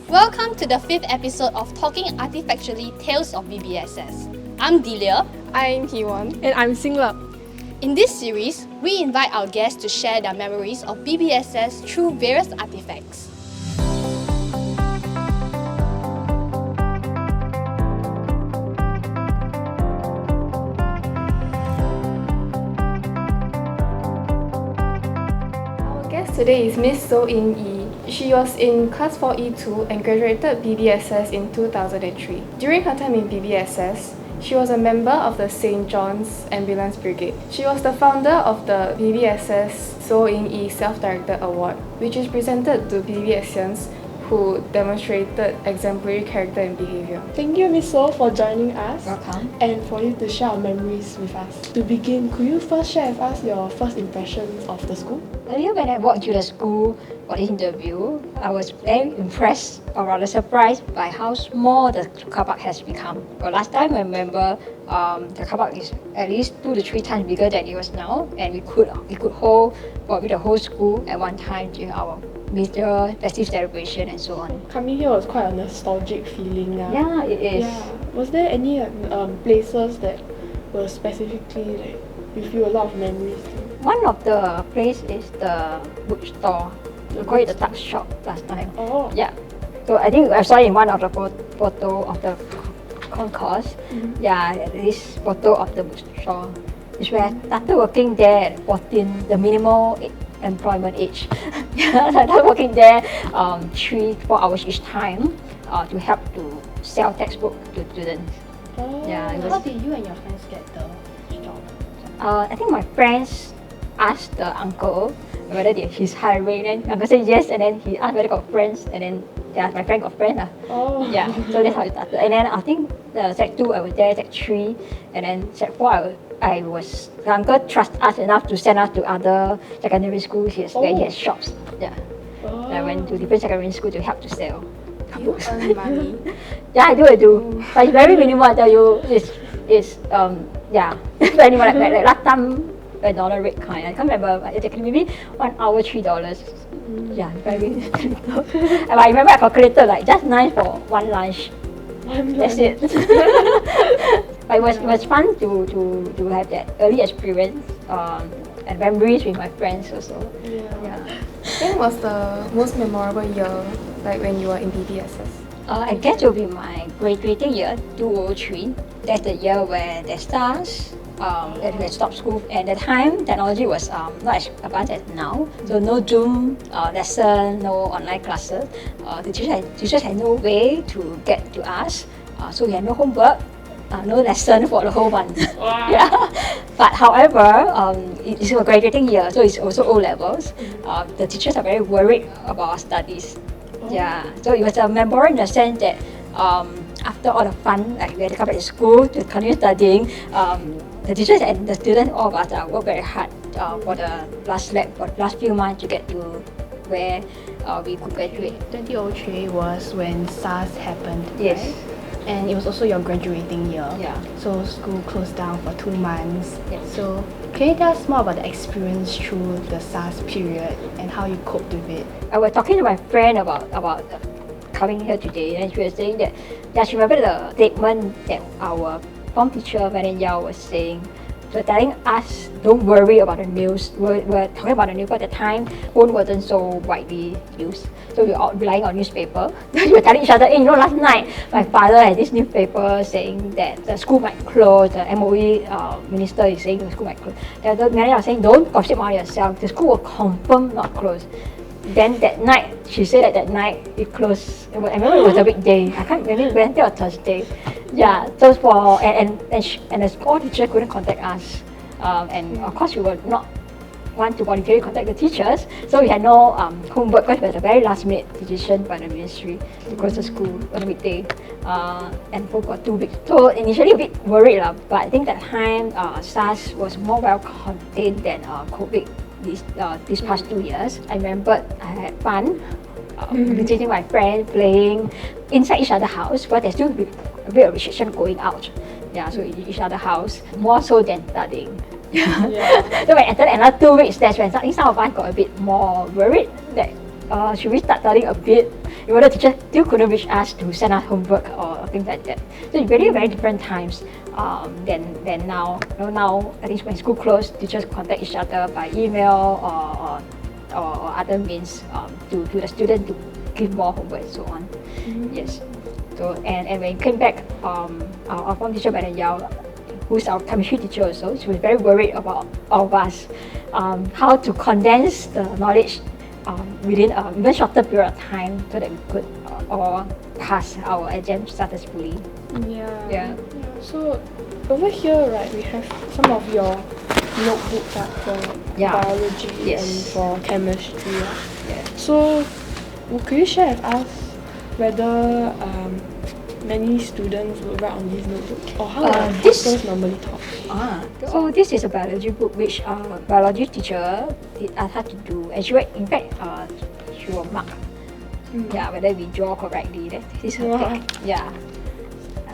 Welcome to the 5th episode of Talking Artefactually Tales of BBSS. I'm Delia. I'm Hiwon. And I'm Singla. In this series, we invite our guests to share their memories of BBSS through various artifacts. Our guest today is Miss So In Yi. She was in Class 4E2 and graduated BBSS in 2003. During her time in BBSS, she was a member of the St. John's Ambulance Brigade. She was the founder of the BBSS So In Yi Self-Directed Award, which is presented to BBSians who demonstrated exemplary character and behavior. Thank you, Miss So, for joining us. Welcome. And for you to share our memories with us. To begin, could you first share with us your first impressions of the school? Earlier when I walked to the school for the interview, I was very impressed or rather surprised by how small the car park has become. Well, last time I remember the car park is at least 2 to 3 times bigger than it was now, and we could hold probably the whole school at one time during our major festive celebration and so on. Coming here was quite a nostalgic feeling. Yeah, it is. Yeah. Was there any places that were specifically like with you a lot of memories? One of the place is the bookstore. We call it the tuck shop last time. Oh. Yeah. So I think I saw in one of the photo of the concourse. Mm-hmm. Yeah, this photo of the bookstore. It's where I started working there at 14, the minimal employment age. Yeah, I started working there 3-4 hours each time to help to sell textbook to students. Oh. Yeah, it How was, did you and your friends get the job? I think my friends asked the uncle whether he's hiring, and uncle said yes, and then he asked whether got friends, and then yeah, my friend got friend. Oh. Yeah, so that's how it started. And then I think the Sec 2 I was there, Sec 3, and then Sec 4 the uncle trusted us enough to send us to other secondary schools where he has shops. Yeah, Oh. I went to different secondary schools to help to sell. Do you earn money? Yeah, I do. But it's very minimal, I tell you. It's yeah, very minimal, like last time $1 rate kind. I can't remember, but it's maybe 1 hour $3. Yeah, very little. And I remember I calculated like just nice for one lunch. That's it. But it was fun to have that early experience and memories with my friends also. Yeah. When was the most memorable year, like when you were in BBSS? I guess it will be my graduating year, 2003. That's the year where the stars that we stopped school. At the time, technology was not as advanced as now. So no Zoom lesson, no online classes. The teachers had no way to get to us. So we had no homework, no lesson for the whole month. Wow. Yeah. But however, it's a graduating year, so it's also O levels. The teachers are very worried about our studies. Yeah, so it was a memorable in the sense that after all the fun, like we had to come back to school to continue studying, the teachers and the students, all of us worked very hard for the last few months to get to where we could graduate. 2003 was when SARS happened, Yes. right? And it was also your graduating year. Yeah. So school closed down for 2 months. Yes. So can you tell us more about the experience through the SARS period and how you coped with it? I was talking to my friend about coming here today, and she was saying that, yeah, she remembered the statement that our form teacher, Madam Yao, was saying. So telling us, don't worry about the news. We're talking about the news, but at the time, phone wasn't so widely used. So we were all relying on newspaper. We were telling each other, hey, last night, my father had this newspaper saying that the school might close. The MOE minister is saying the school might close. The other manager was saying, don't gossip about yourself. The school will confirm not close. Then that night, she said that night it closed. I remember it was a weekday. I can't remember Wednesday or Thursday. Yeah, so for and the school teacher couldn't contact us, and of course we would not want to voluntarily contact the teachers, so we had no homework because it was a very last minute decision by the ministry to close the school on a weekday, and for 2 weeks. So initially a bit worried, but I think that time SARS was more well contained than COVID. These past 2 years, I remember I had fun visiting my friends, playing inside each other's house, but there's still a bit of restriction going out. Yeah, so in each other's house, more so than studying. Yeah. So when I entered another 2 weeks, that's when some of us got a bit more worried that should we start studying a bit? the teacher still couldn't reach us to send us homework or things like that. So it's very, very different times than now. Now, I think when school closed, teachers contact each other by email or other means to the student to give more homework and so on. Yes. So and when we came back, our form teacher, Madam Yao, who's our chemistry teacher also, she was very worried about all of us, how to condense the knowledge within a even shorter period of time so that we could all pass our exam successfully. Yeah. So over here, right, we have some of your notebooks for biology and for chemistry. So, could you share with us whether many students will write on these notebooks, or how are teachers normally taught? So this is a biology book which our biology teacher did ask us to do, and she in fact she will mark whether we draw correctly. That is her thing. Yeah.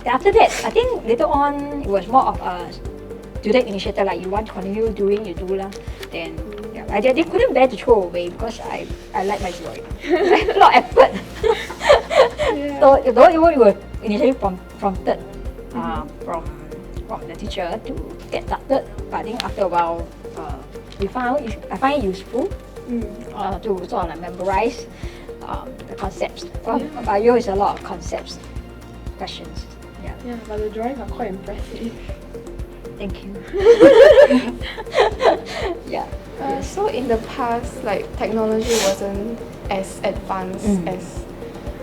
After that, I think later on it was more of a student initiative, like you want to continue doing, you do lah. Then they couldn't bear to throw away because I like my drawing. A lot of effort. So though it was initially prompted from the teacher to get started, but I think after a while I find it useful to sort of like memorize the concepts. Bio is a lot of concepts, questions. Yeah, but the drawings are quite impressive. Thank you. Yeah. So in the past, like technology wasn't as advanced as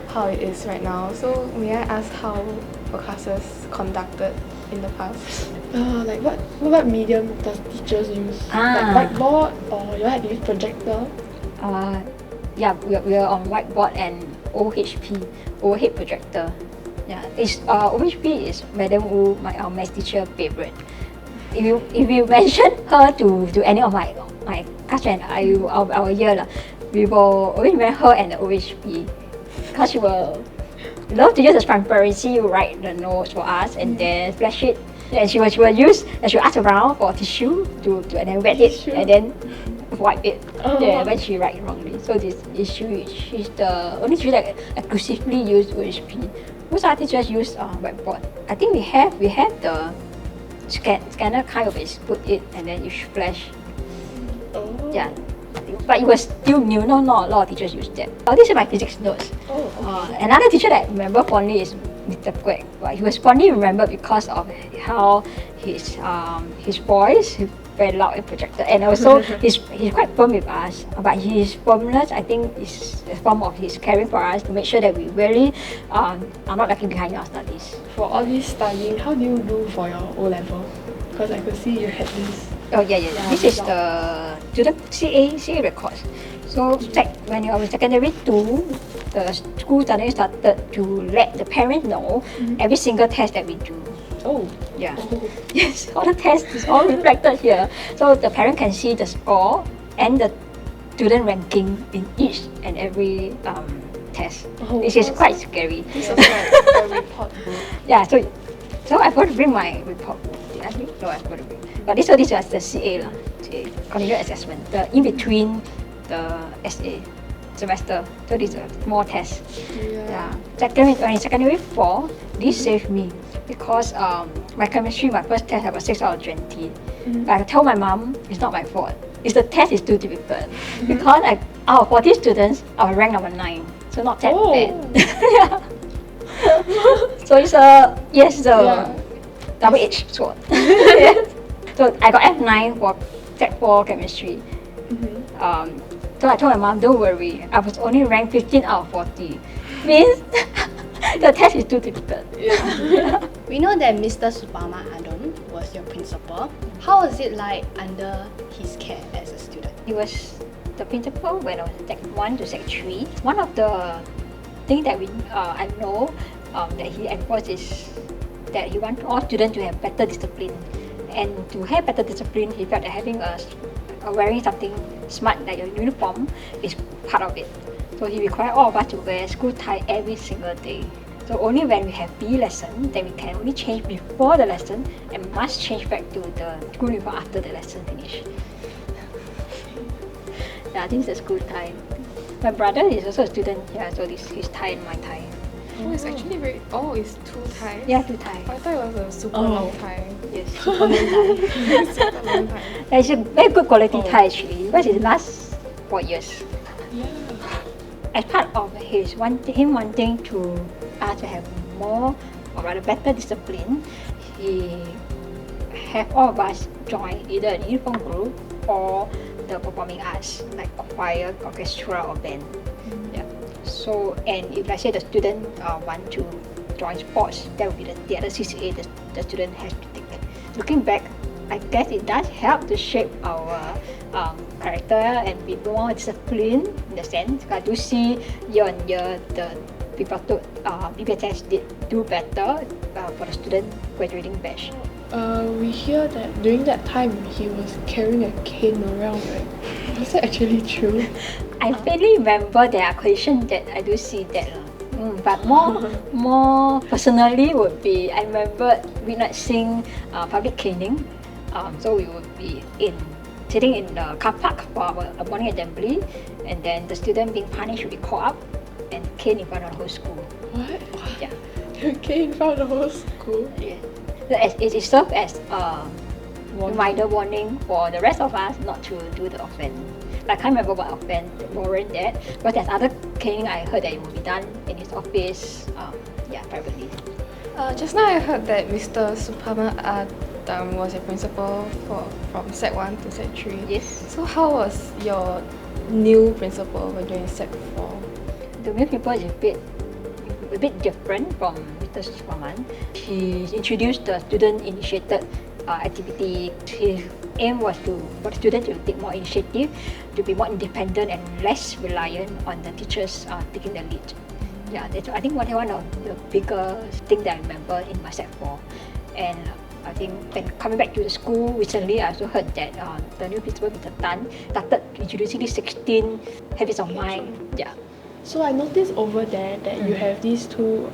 how it is right now. So may I ask how your classes conducted in the past? Like what medium does teachers use? Like whiteboard, or you have to use projector? We are on whiteboard and OHP, overhead projector. Yeah, OHP is Madam Wu, our math teacher favorite. If you mention her to any of my classmates our year, we will always remember her and the OHP, because she will love to use the transparency, write the notes for us, and then splash it. And she will use, and she will ask around for tissue and then wet it and then wipe it. When she write wrongly. So she's the only teacher that exclusively use OHP. Most other teachers use whiteboard. I think we have the scanner kind of is put it and then you splash. Yeah, but it was still new. Not a lot of teachers use that. This is my physics notes. Another teacher that I remember fondly is Mr. Kwek. But he was fondly remembered because of how his voice very loud in projector, and also he's quite firm with us. But his firmness, I think, is a form of his caring for us to make sure that we really are not lagging behind our studies. For all this studying, how do you do for your O level? Because I could see you had this. This is the student CA records. So when you are in secondary 2, the school suddenly started to let the parents know every single test that we do. Yes, all the tests is all reflected here. So the parent can see the score and the student ranking in each and every test. This is quite scary. This is like a report book. Yeah, so I forgot to bring my report book. Did I bring? No, I forgot to bring. But this was the CA continuous assessment, the in between the SA semester. So this is a small test. When in secondary 4, this saved me because my chemistry, my first test, I got 6 out of 20. But I told my mom it's not my fault. It's the test is too difficult because out of 40 students, I was ranked number 9. So not that bad. So it's a double-edged sword. So I got F9 for Tech 4 chemistry. So I told my mom, don't worry, I was only ranked 15 out of 40. Means the test is too difficult. We know that Mr. Supama Adon was your principal. How was it like under his care as a student? He was the principal when I was Sec 1 to Sec 3. One of the things that I know that he enforced is that he wants all students to have better discipline. And to have better discipline, he felt that having wearing something smart like your uniform is part of it. So he required all of us to wear school tie every single day. So only when we have PE lesson, then we can only change before the lesson and must change back to the school uniform after the lesson finish. I think it's the school tie. My brother is also a student. Yeah, so he's Thai and my Thai. Oh, it's actually very. Oh, it's 2 ties. Yeah, 2 Thai. I thought it was a super long tie. Yes, super long Thai. Super long tie. Yeah, it's a very good quality Thai actually, because it lasts for years. As part of him wanting to us to have more, or rather better discipline, he have all of us join either an uniform group or the performing arts like choir, orchestra, or band. Yeah. So, and if I say the student want to join sports, that would be the other CCA the student has to take. Looking back, I guess it does help to shape our character and be more disciplined in the sense. I do see year on year the people to BBSS did do better for the student graduating batch. We hear that during that time he was carrying a cane around, right? Is that actually true? I faintly remember there are questions that I do see that. But more personally would be I remember witnessing public caning. So we would be sitting in the car park for our morning assembly, and then the student being punished would be called up and caned in front of the whole school. What? Yeah. You cane in front of the whole school? Yeah. It served as a reminder warning for the rest of us not to do the offense. I can't remember what offense warrant that, but there's other caning I heard that it will be done in his office, privately. Just now I heard that Mr. Supama was your principal from Sec 1 to Sec 3. Yes. So how was your new principal when you're in Sec 4? The new people is a bit different from Mr. Supaman. He introduced the student-initiated activity. His aim was for the students to take more initiative, to be more independent and less reliant on the teachers taking the lead. Yeah, that's I think one of the bigger things that I remember in my Sec 4. And I think when coming back to the school recently, I also heard that the new principal, Mr. Tan, started introducing these 16 habits of mind. Yeah. So I noticed over there that you have these two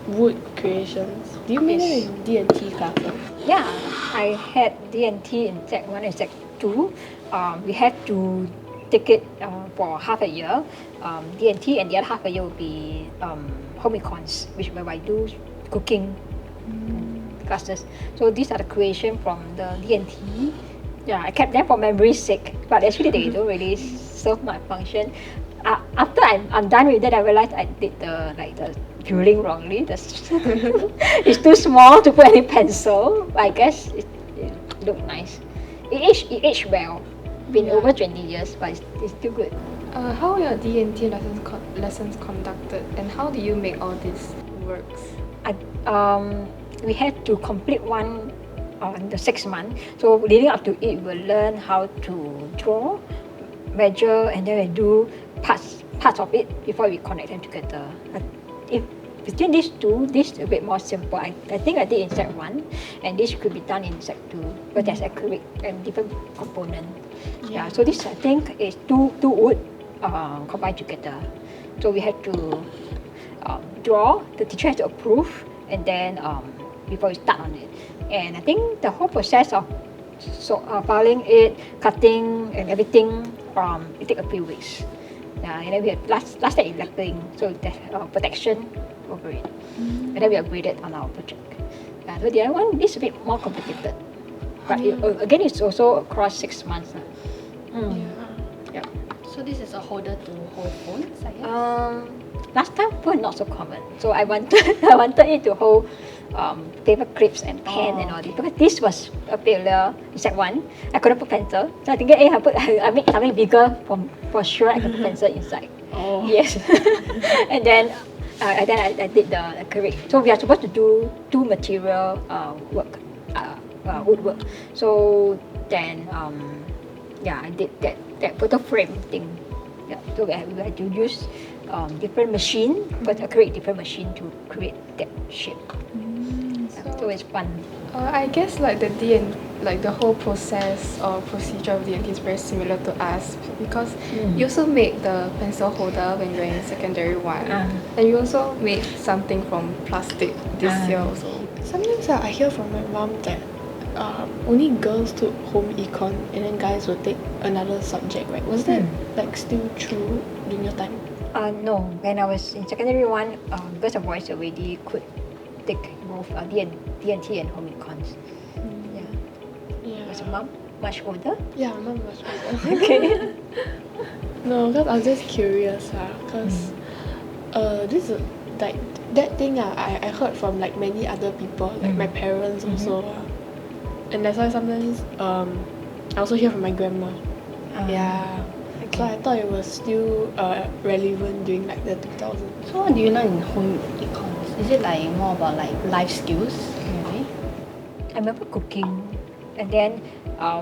wood creations. Do you make them in D&T classes? Yeah, I had D&T in Sec 1 and Sec 2. We had to take it for half a year. D&T, and the other half a year will be home econs, where I do cooking classes. So these are the creation from the D&T. Yeah, I kept them for memory's sake, but actually they don't really serve my function. After I'm done with that, I realized I did the drilling wrongly. It's too small to put any pencil. I guess it looked nice. It aged well. Been over 20 years, but it's still good. How are your D&T lessons conducted, and how do you make all these works? We had to complete one on the 6th month. So leading up to it, we'll learn how to draw, measure, and then we do parts of it before we connect them together. If between these two, this is a bit more simple. I think I did in Sec 1, and this could be done in Sec 2, but there's acrylic and different component. Yeah, so this I think is two wood combined together. So we had to draw, the teacher has to approve, and then before we start on it. And I think the whole process of filing it, cutting and everything, it takes a few weeks. And then we have last day is lacquering, so there's protection over it. And then we are graded on our project. So the other one is a bit more complicated. But again, it's also across 6 months. Yeah. So this is a holder to hold phones, I guess? Last time phone not so common, so I wanted it to hold paper clips and pen and all this, because this was a failure in Sec 1. I couldn't put pencil, so I think I make something bigger for sure. I can put pencil inside. Yes. And then I did the acrylic. So we are supposed to do 2 material work, woodwork. So then I did that photo frame thing. Yeah. So we had to use different machine, but create different machine to create that shape. So it's fun. I guess the whole process or procedure of D&T is very similar to us, because you also make the pencil holder when you're in secondary 1, and you also made something from plastic this year also. Sometimes I hear from my mom that only girls took home econ and then guys would take another subject, right? Was that like still true during your time? No, when I was in secondary one, girls and boys already could take both D&T and home econs. Yeah. Was your mom much older? Yeah, mom was older. Okay. No, because I was just curious, because this is like that thing I heard from like many other people, like my parents also. And that's why sometimes I also hear from my grandma. Yeah. So I thought it was still relevant during like the 2000s. So what do you learn in home econs? Is it like more about like life skills? Maybe? I remember cooking, and then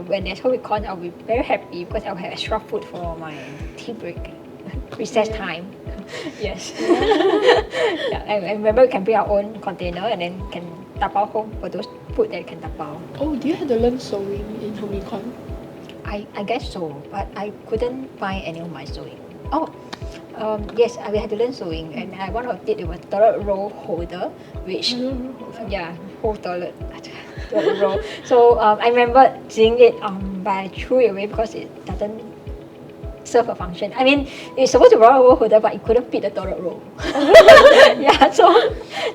when there's home econ, I'll be very happy because I'll have extra food for my tea break, recess time. Yes. I remember we can bring our own container and then can tapao home for those food that can tapao. Oh, do you have to learn sewing in home econ? I guess so, but I couldn't find any of my sewing. Oh, yes, I had to learn sewing, and one of it was toilet roll holder, which whole toilet roll. So I remember seeing it, but I threw it away because it doesn't serve a function. I mean, it's supposed to roll a holder, but it couldn't fit the toilet roll.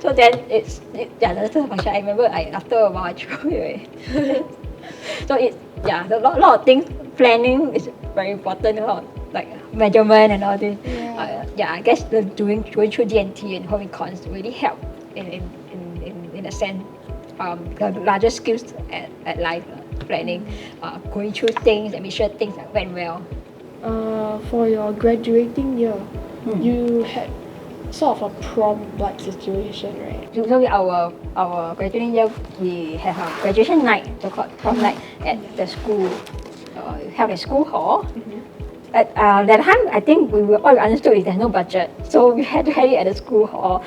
So then that's the function. I remember after a while I threw it away. So a lot of things. Planning is very important, like measurement and all this. I guess going through D&T and home econs really help in a sense. The larger skills at life, planning, going through things and make sure things went well. For your graduating year, you had sort of a prom-like situation, right? So our graduating year, we have a graduation night, so-called prom night at the school, held at school hall. At that time, I think we all understood is there's no budget, so we had to have it at the school hall.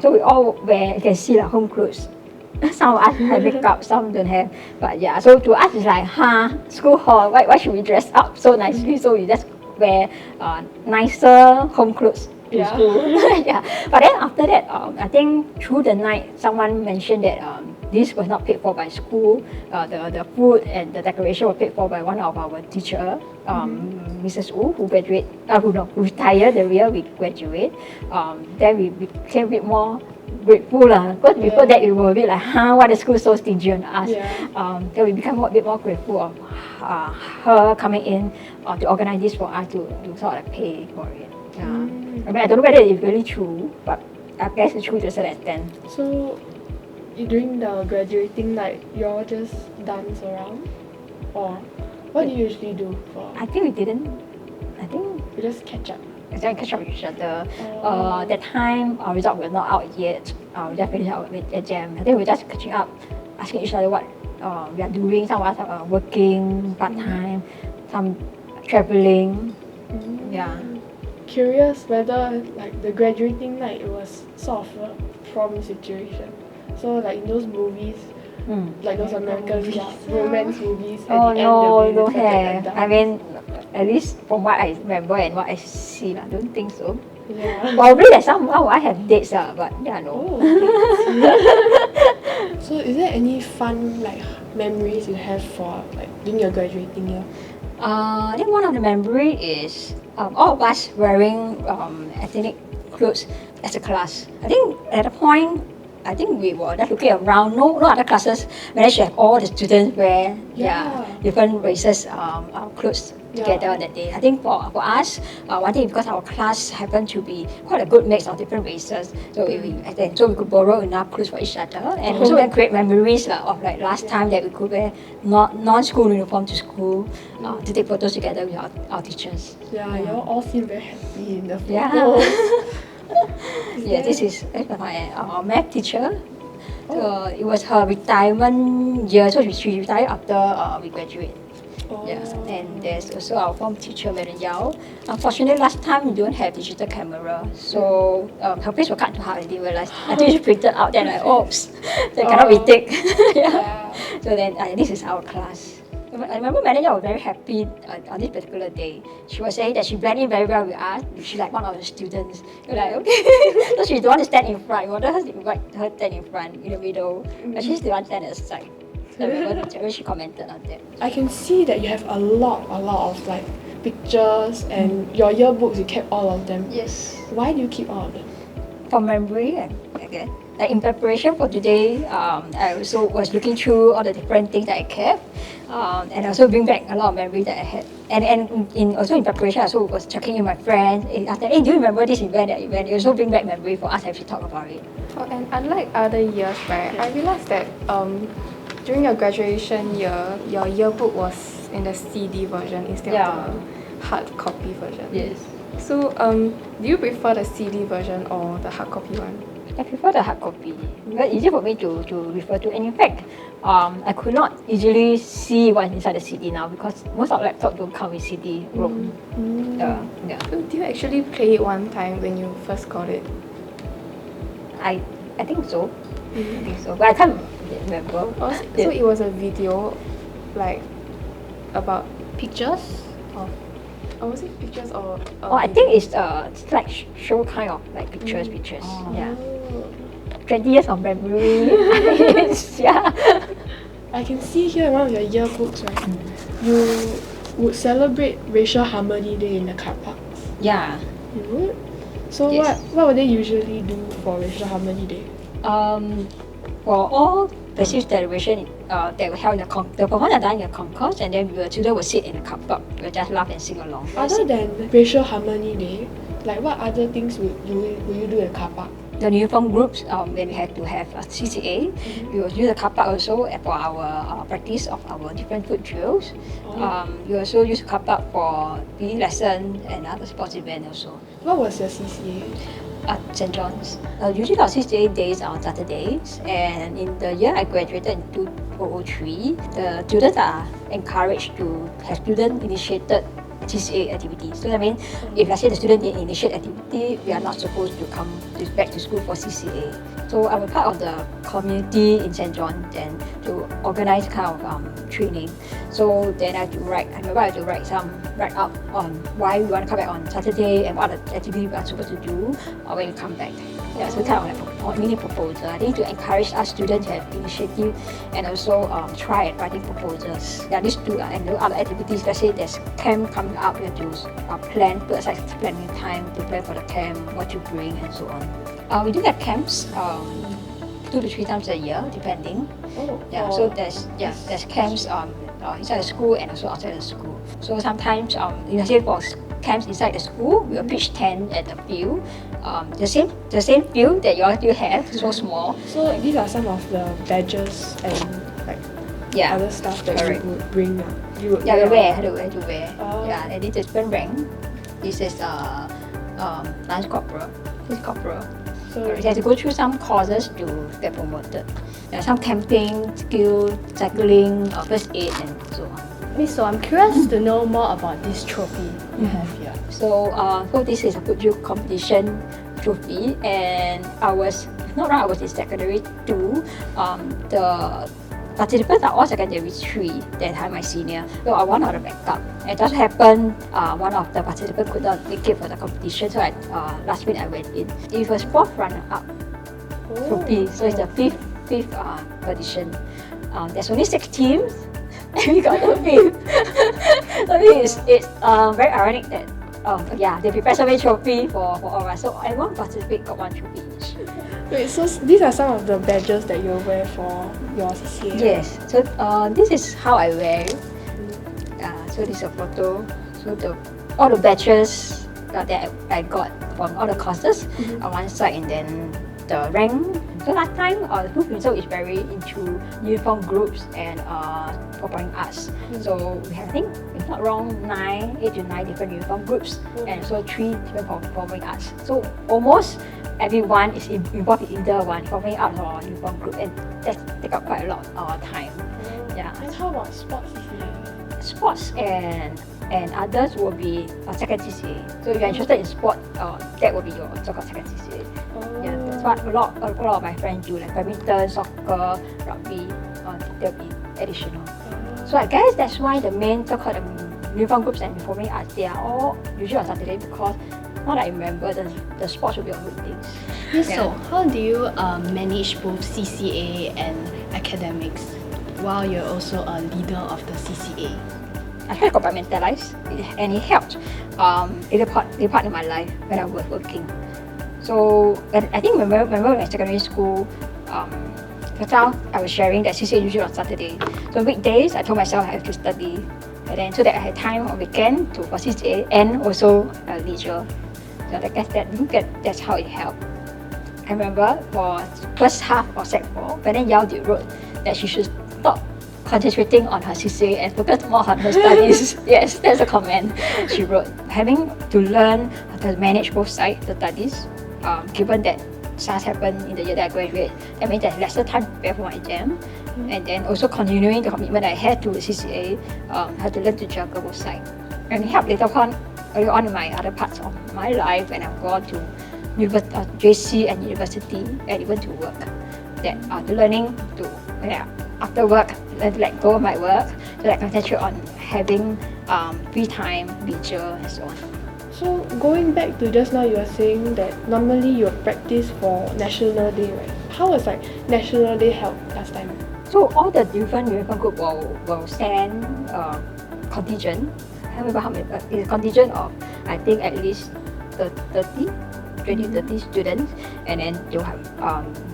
So we all wear, you can see, like home clothes. Some of us have makeup, some don't have. But yeah, so to us it's like, school hall, why should we dress up so nicely? So we just wear nicer home clothes to school. But then after that, I think through the night, someone mentioned that this was not paid for by school. The food and the decoration were paid for by one of our teacher, Mrs. Wu, who retired the year we graduate. Then we became a bit more grateful because before that we were a bit like, why the school so stingy on us? Then we become a bit more grateful of her coming in to organize this for us to sort of pay for it. I mean, I don't know whether it's really true, but I guess it's true to a certain extent. So during the graduating night, you all just dance around? Or what do you usually do for? I think we didn't. I think we just catch up. We just catch up with each other. That time our result was not out yet. We just finished our exam. I think we were just catching up, asking each other what we are doing. Some of us are working part-time, some traveling. Curious whether like the graduating night it was sort of a prom situation. So like in those movies, like those American romance movies, at the end don't have. I mean, at least from what I remember and what I see, I don't think so. Probably that somehow I have dates, but no. So is there any fun like memories you have for like during your graduating year? I think one of the memory is all of us wearing ethnic clothes as a class. I think at a point, we were just looking around. No other classes managed to have all the students wear different races clothes together that day. I think for us, one thing because our class happened to be quite a good mix of different races, so we could borrow enough clothes for each other, and also we create memories of like last time that we could wear non-school uniform to school to take photos together with our teachers. You all seem very happy in the photos. This is our math teacher. So it was her retirement year, so she retired after we graduate. And there's also our form teacher, Madam Yao. Unfortunately, last time we don't have digital camera, so her face was cut to half and didn't realize. I think she printed out, then like, oops, that cannot be take. So then this is our class. I remember Madam Yao was very happy on this particular day. She was saying that she blended in very well with us. She's like one of the students. We're like, okay. So she don't want to stand in front. We wanted her to invite her stand in front, in the middle. But she's the one stand at the side. I remember when she commented on that. I can see that you have a lot of like pictures and your yearbooks, you kept all of them. Yes. Why do you keep all of them? For memory, again, like in preparation for today, I also was looking through all the different things that I kept, and also bring back a lot of memories that I had. And also in preparation, I also was checking with my friends. After, hey, do you remember this event, that event? It also bring back memory for us as we talk about it. Oh, and unlike other years, right, I realized that during your graduation year, your yearbook was in the CD version instead of the hard copy version. Yes. So, do you prefer the CD version or the hard copy one? I prefer the hard copy. Very easy for me to refer to. And in fact, I could not easily see what's inside the CD now because most of laptops don't come with CD-ROM. Yeah. So, do you actually play it one time when you first got it? I think so. I think so. But I can't remember. Oh, so it was a video, like, about Pictures of or was it pictures or? I think it's like show kind of like pictures. Oh. Yeah. 20 years of memory. Yeah. I can see here in one of your yearbooks, right? You would celebrate Racial Harmony Day in the car parks. Yeah. You would? So Yes. what would they usually do for Racial Harmony Day? For all festive celebration that were held in the performance are done in the concourse, and then the children will sit in the car park. We'll just laugh and sing along. Other than Racial Harmony Day, like what other things would you do in the car park? The uniform groups, when we had to have a CCA, we will use the car park also for our practice of our different foot drills. We also use the car park for PE lesson and other sports events also. What was your CCA? At St. John's. Usually our CCA days are on Saturdays, and in the year I graduated in 2003, the students are encouraged to have student-initiated CCA activities. So I mean, if let's say the student didn't initiate activity, we are not supposed to come back to school for CCA. So I'm a part of the community in St. John then to organize kind of training. So then I had to write, I remember I had to write up on why we want to come back on Saturday and what the activity we are supposed to do when we come back. Yeah, so kind of like a mini proposal. I think to encourage us students to have initiative and also try at writing proposals. Yeah, these two and do other activities. Let's say there's camp coming up, we have to plan, put aside planning time to plan for the camp, what to bring and so on. We do have camps 2 to 3 times a year, depending. Yeah, so there's camps inside the school and also outside the school. So sometimes, let's say for camps inside the school, we will pitch tent at the field. The same field that you all do have, so small. So these are some of the badges and like other stuff that you would bring. You would we wear. Oh. Yeah, and this is different rank. This is lance corporal. This is corporal. So You have to go through some courses to get promoted. Some camping, skill, cycling, first aid, and so on. Miss So, I'm curious to know more about this trophy you have here. So this is a foot drill competition trophy, and I was in secondary 2. The participants are all secondary 3 that time, my senior. So I won out of backup. It just happened one of the participants could not make it for the competition, so last minute I went in. It was 4th runner-up trophy, so it's the 5th edition. There's only 6 teams, and we got the 5th. So it's very ironic that they prepared so many trophy for all of us. So everyone participate got 1 trophy each. wait, so these are some of the badges that you wear for your CCA? Yes. So this is how I wear it. So this is a photo. So all the badges that I got from all the courses on one side, and then the rank. So last time, the Food Principal is very into uniform groups and performing arts. So we have, I think, if not wrong, 8 to 9 different uniform groups, and so 3 different performing arts. So almost everyone is involved in either one, performing arts or uniform group, and that take up quite a lot of our time. Yeah. And how about sports CCA? Sports and others will be second CCA. So if you're interested in sport, that will be your so-called second CCA. Yeah, that's what a lot of my friends do, like badminton, soccer, rugby. They'll be additional. So I guess that's why the main so-called uniform groups and performing arts, they are all usually on Saturday, because now that I remember, the sports will be on weekdays. Miss So, how do you manage both CCA and academics? while you're also a leader of the CCA? I tried to compartmentalize, and it helped. It part in my life when I was working. So I think when we were in secondary school, the time I was sharing that CCA usually on Saturday. So weekdays I told myself I have to study, and then so that I had time on weekend for CCA and also leisure. So I guess that's how it helped. I remember for first half of Sec 4, but then Yao wrote that she should stop concentrating on her CCA and focus more on her studies. Yes, that's a comment she wrote. Having to learn how to manage both sides, the studies, given that SARS happened in the year that I graduated, that means there's lesser time to prepare for my exam. And then also continuing the commitment I had to the CCA, had to learn to juggle both sides. And it helped early on in my other parts of my life when I've gone to JC and university and even to work. That the learning to, after work, learn to let go of my work, so that I can concentrate on having free time, leisure, and so on. So going back to just now, you were saying that normally you practice for National Day, right? How was like National Day held last time? So all the different group will send contingent. I don't remember how many, it's a contingent of I think at least 20-30 students, and then you'll have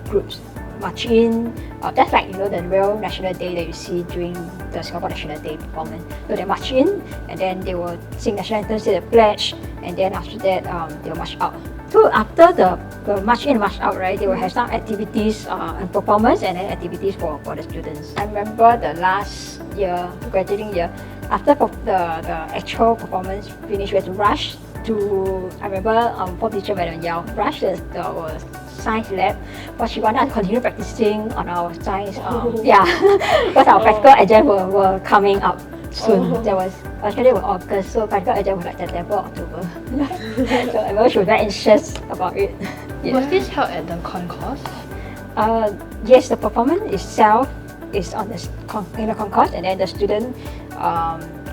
groups march in. That's like the real National Day that you see during the Singapore National Day performance. So they march in, and then they will sing national anthem, say the pledge, and then after that they'll march out. So after the march in, march out, right, they will have some activities and performance, and then activities for the students. I remember the last year, graduating year, after the actual performance finished, we had to rush to, I remember form teacher Madam Yao rushed the science lab, but she wanted us to continue practicing on our science. Because our practical exam were coming up soon. There was actually was August, so practical exam was like September, October. So I remember she was very anxious about it. Was this held at the concourse? Yes, the performance itself is on in the concourse, and then the student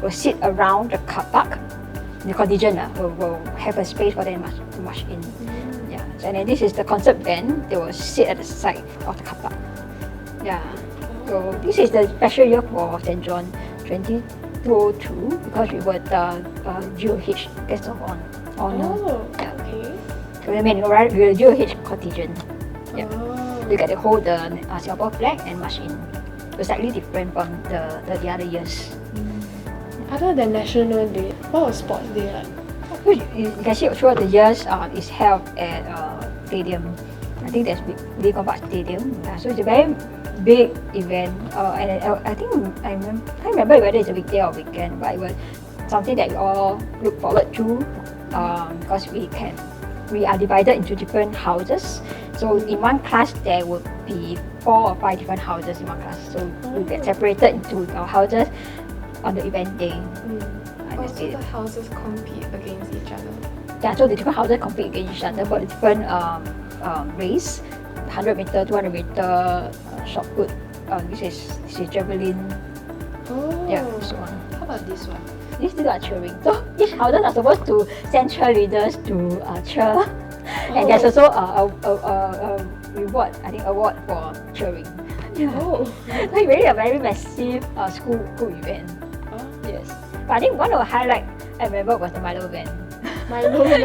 will sit around the car park. The contingent will have a space for them to march in. Yeah. And then this is the concert band. They will sit at the side of the car park. Yeah. So this is the special year for St. John 2022 because we were the GOH guest of honor. Oh, yeah. okay. So I mean, right, we're the GOH contingent. Yeah. Oh. You get to hold the Singapore flag and march in. It's slightly different from the other years. Other than National Day, what was Sports Day like? You can see throughout the years is held at stadium. I think that's big Combat Stadium. So it's a very big event. And I think I can't remember whether it's a weekday or weekend, but it was something that we all look forward to because we are divided into different houses. So in one class there would be 4 or 5 different houses in one class. So we get separated into our houses on the event day. Also, the houses compete against each other. Yeah, so the different houses compete against each other for the different race. 100 meter, 200 meter, shot put. This is javelin. Oh. Yeah, so on. How about this one? These two are cheering. So each houses are supposed to send cheerleaders to cheer. And there's also a reward, I think, award for cheering. Yeah. Oh. So it's really a very massive school event. Yes. But I think one of the highlights I remember was the Milo van. Milo van.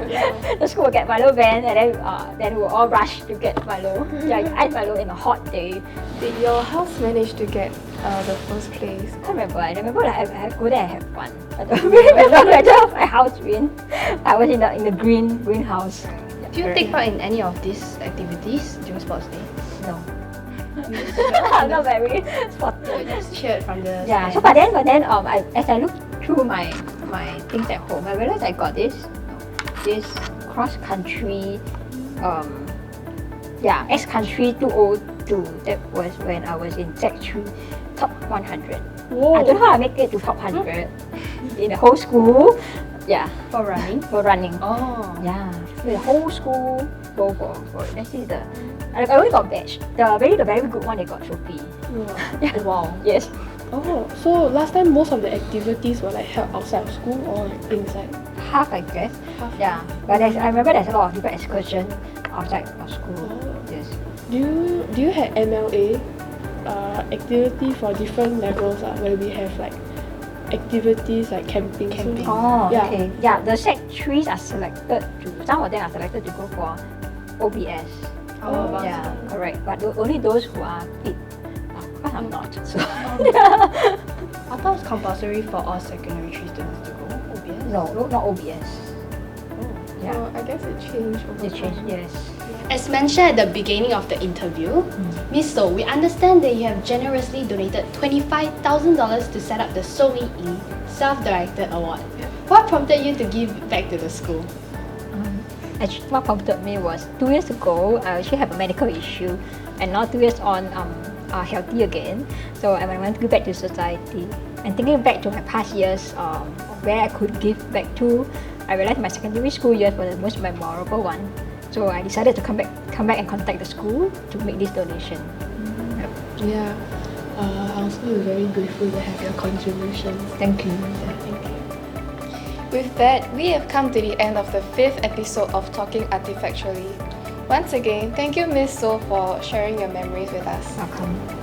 Yeah. The school will get Milo van, and then we'll all rush to get Milo. Yeah, you ice Milo in a hot day. Did your house manage to get the first place? I remember like I go there and have fun. I don't remember whether my house win. I was in the greenhouse. Yeah, Do you take part in any of these activities during Sports Day? No. I'm not very sporty. So you just cheered from the Yeah. stand. So but then as I look through my things at home, I realized I got this cross country X country 202. That was when I was in Sec 3 top 100. Whoa. I don't know how I make it to top 100 in the whole school. Yeah, For running? for running. Oh. Yeah, the whole school go for it. Let's see I only got badge. The very good one they got trophy. Yeah. Wow. Yes. Oh, so last time most of the activities were like held outside of school or like inside? Half I guess. Half. Yeah. But I remember there's a lot of different excursions outside of school. Oh. Yes. Do you have MLA activity for different levels where we have like activities like camping. Camping. Oh, Yeah. okay. Yeah, the Sec 3s are selected to, some of them are selected to go for OBS. Oh, wow. Yeah, correct. But only those who are fit. Because I'm not. So, I thought it was compulsory for all secondary 3 students to go OBS. no, not OBS. Yeah, So I guess it changed over they time. changed, yes. As mentioned at the beginning of the interview, Miss So, we understand that you have generously donated $25,000 to set up the So Ying Self-Directed Award. What prompted you to give back to the school? Actually, what prompted me was 2 years ago, I actually have a medical issue, and now 2 years on, I'm healthy again. So I want to give back to society. And thinking back to my past years, where I could give back to, I realized my secondary school years were the most memorable one. So I decided to come back and contact the school to make this donation. Yep. Yeah. I also very grateful to have your contributions. Thank you. Thank you. With that, we have come to the end of the 5th episode of Talking Artefactually. Once again, thank you Miss So for sharing your memories with us. Welcome.